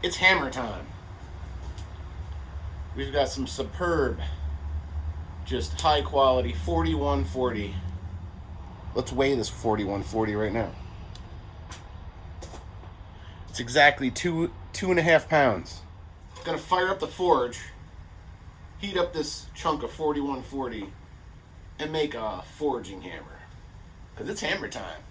It's hammer time. We've got some superb, just high quality 4140. Let's weigh this 4140 right now. It's exactly two and a half pounds. Gonna fire up the forge, heat up this chunk of 4140, and make a forging hammer. Because it's hammer time.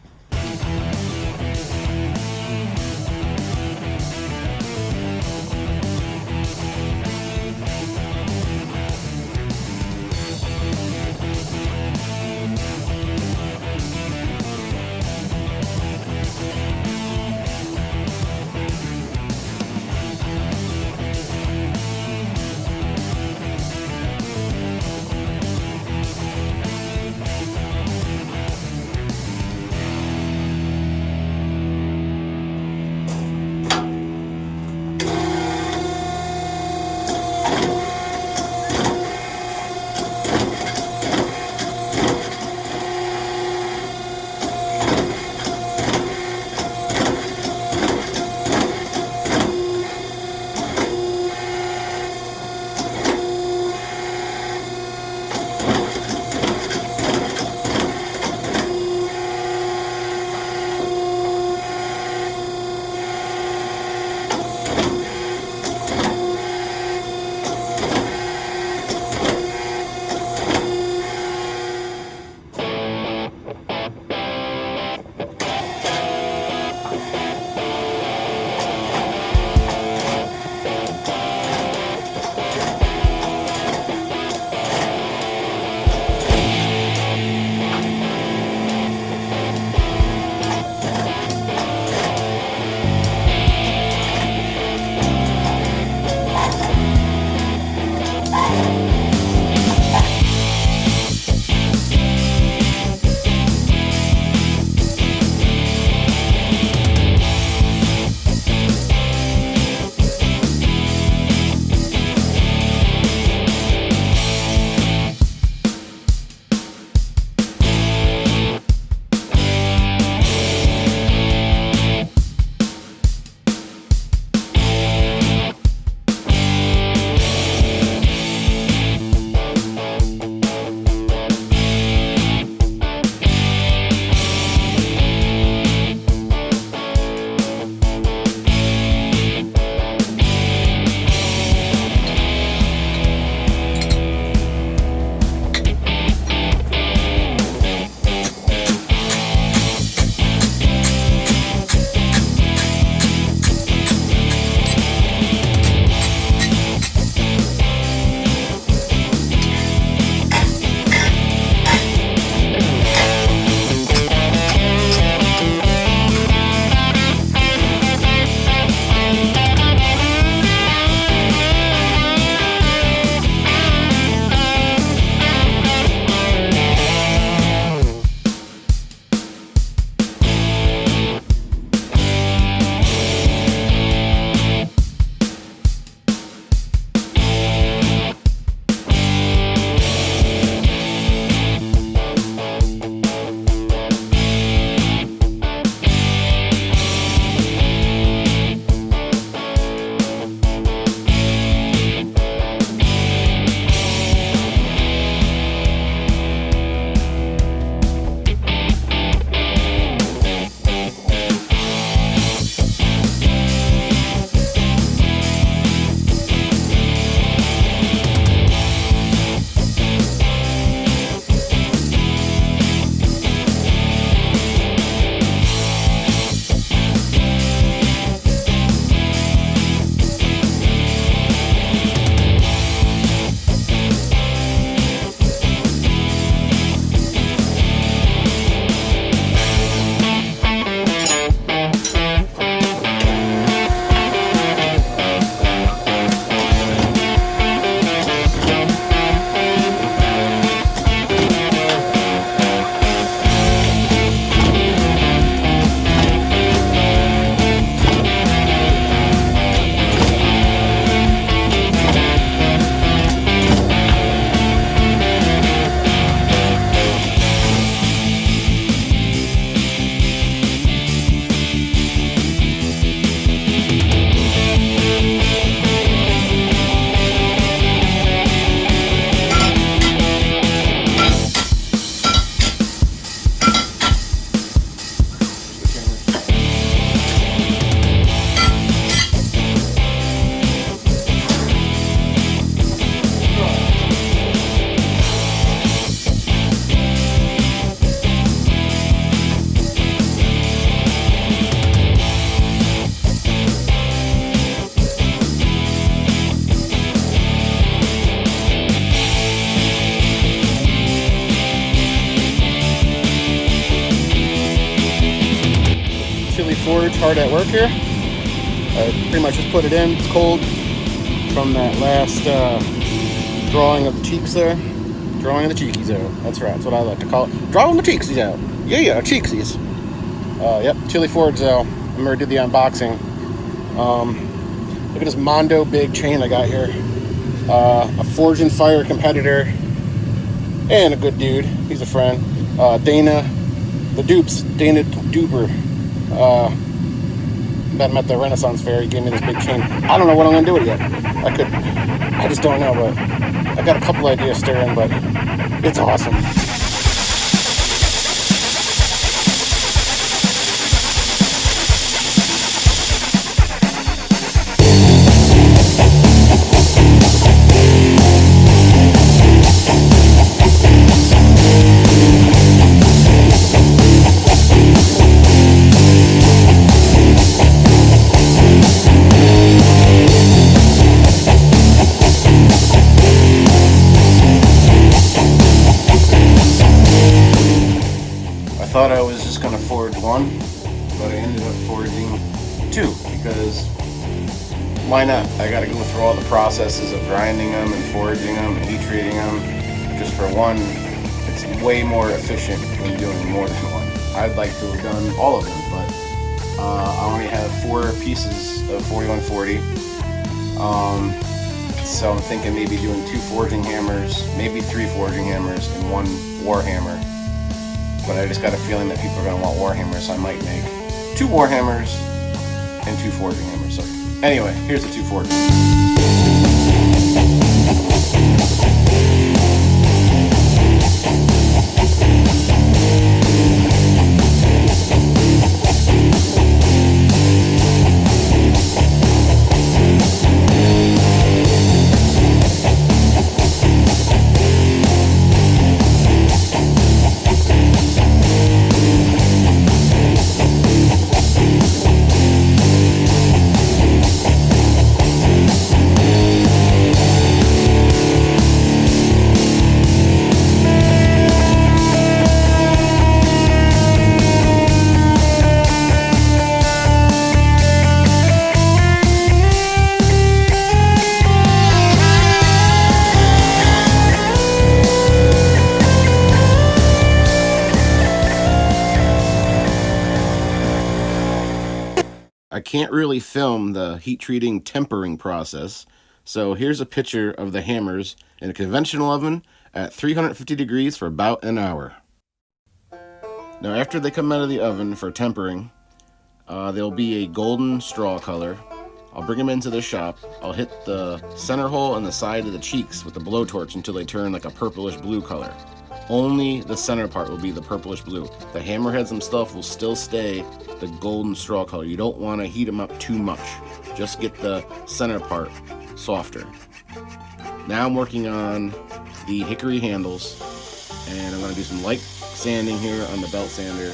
hard at work here. I pretty much just put it in. It's cold from that last drawing of the cheeks there. Drawing of the cheekies out. That's right. That's what I like to call it. Drawing the cheeksies out. Yeah, cheeksies. Yep, Chili Fords out. I remember I did the unboxing. Look at this Mondo big chain I got here. A Forge and Fire competitor. And a good dude. He's a friend. Dana, the Dupes. Dana Duper. Met him at the Renaissance Fair. He gave me this big chain. I don't know what I'm going to do with it yet. I just don't know, but I got a couple ideas stirring, but it's awesome. I thought I was just going to forge one, but I ended up forging two, because why not? I got to go through all the processes of grinding them and forging them and heat treating them. Just for one, it's way more efficient when doing more than one. I'd like to have done all of them, but I only have 4 pieces of 4140. So I'm thinking maybe doing 2 forging hammers, maybe 3 forging hammers, and 1 war hammer. But I just got a feeling that people are going to want war hammers, so I might make 2 war hammers and 2 forging hammers. So anyway, here's the 2 forging. I can't really film the heat treating tempering process, so here's a picture of the hammers in a conventional oven at 350 degrees for about an hour. Now after they come out of the oven for tempering, they'll be a golden straw color. I'll bring them into the shop. I'll hit the center hole and the side of the cheeks with the blowtorch until they turn like a purplish blue color. Only the center part will be the purplish blue. The hammerheads and stuff will still stay the golden straw color. You don't want to heat them up too much. Just get the center part softer. Now I'm working on the hickory handles, and I'm going to do some light sanding here on the belt sander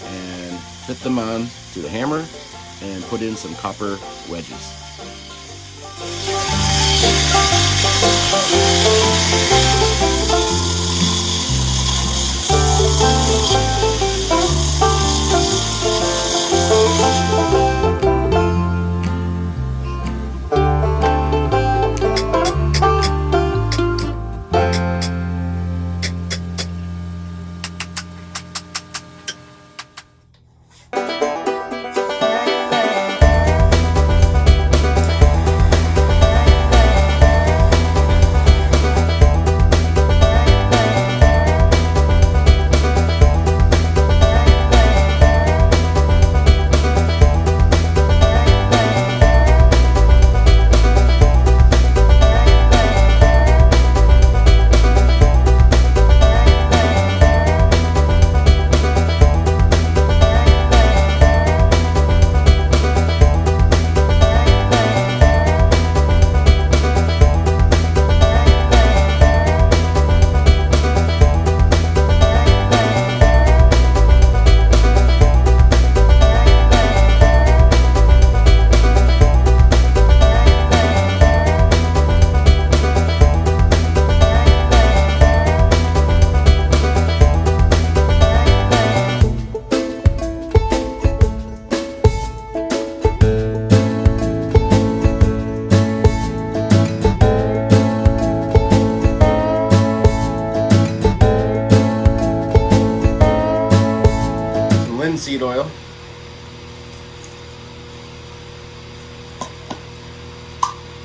and fit them on to the hammer and put in some copper wedges.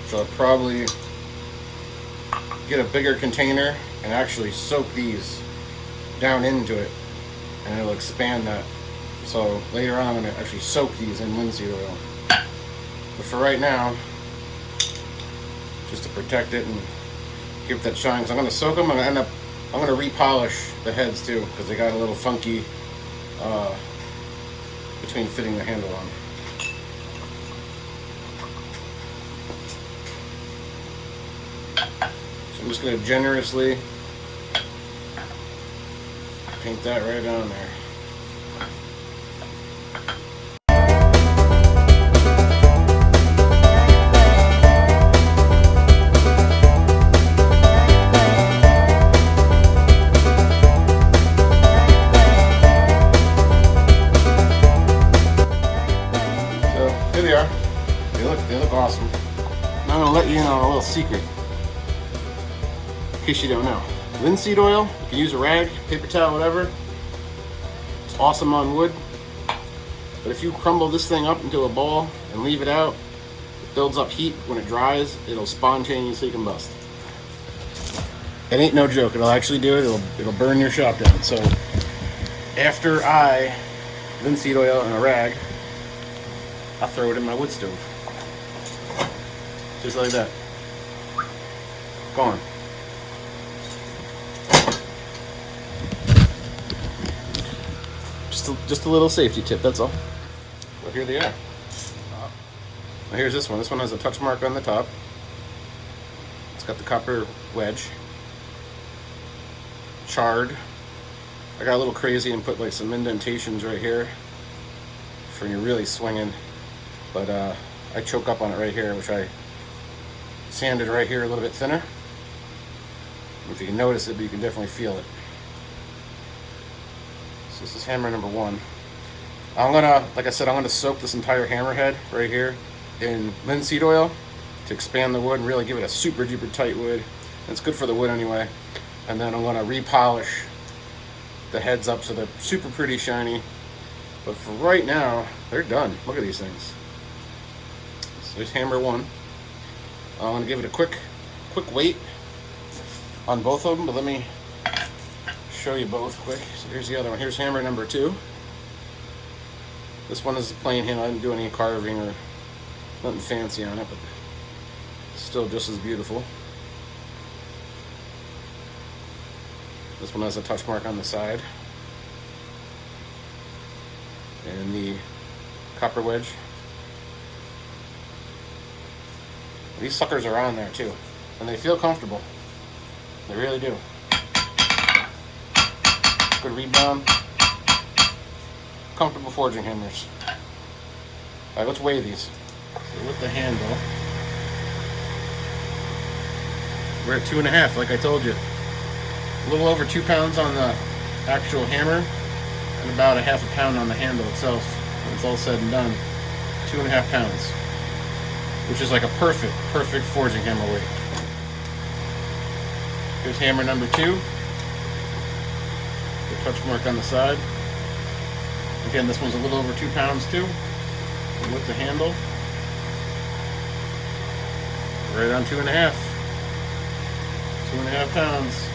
So I'll probably get a bigger container and actually soak these down into it, and it'll expand that. So later on I'm going to actually soak these in linseed oil. But for right now, just to protect it and give it that shine, so I'm going to soak them. I'm going to repolish the heads too, because they got a little funky between fitting the handle on. So I'm just going to generously paint that right on there. Here they are. They look awesome. Now I'm gonna let you in on a little secret, in case you don't know. Linseed oil, you can use a rag, paper towel, whatever. It's awesome on wood. But if you crumble this thing up into a ball and leave it out, it builds up heat. When it dries, it'll spontaneously combust. It ain't no joke. It'll actually do it. It'll burn your shop down. So after I linseed oil in a rag, I throw it in my wood stove. Just like that. Gone. Just a little safety tip, that's all. But here they are. Now here's this one. This one has a touch mark on the top. It's got the copper wedge. Charred. I got a little crazy and put like some indentations right here for when you're really swinging. But I choke up on it right here, which I sanded right here a little bit thinner. If you can notice it, but you can definitely feel it. So this is hammer number 1. I'm gonna, like I said, I'm gonna soak this entire hammerhead right here in linseed oil to expand the wood and really give it a super duper tight wood. And it's good for the wood anyway. And then I'm gonna repolish the heads up so they're super pretty shiny. But for right now, they're done. Look at these things. So there's hammer 1. I'm gonna give it a quick weight on both of them, but let me show you both quick. So here's the other one. Here's hammer number 2. This one is a plain handle. I didn't do any carving or nothing fancy on it, but still just as beautiful. This one has a touch mark on the side. And the copper wedge. These suckers are on there too, and they feel comfortable. They really do. Good rebound. Comfortable forging hammers. Alright, let's weigh these. So with the handle, we're at 2.5, like I told you. A little over 2 pounds on the actual hammer, and about a half a pound on the handle itself. When it's all said and done, 2.5 pounds, which is like a perfect forging hammer weight. Here's hammer number 2. The touch mark on the side. Again, this one's a little over 2 pounds too. And with the handle, right on 2.5. 2.5 pounds.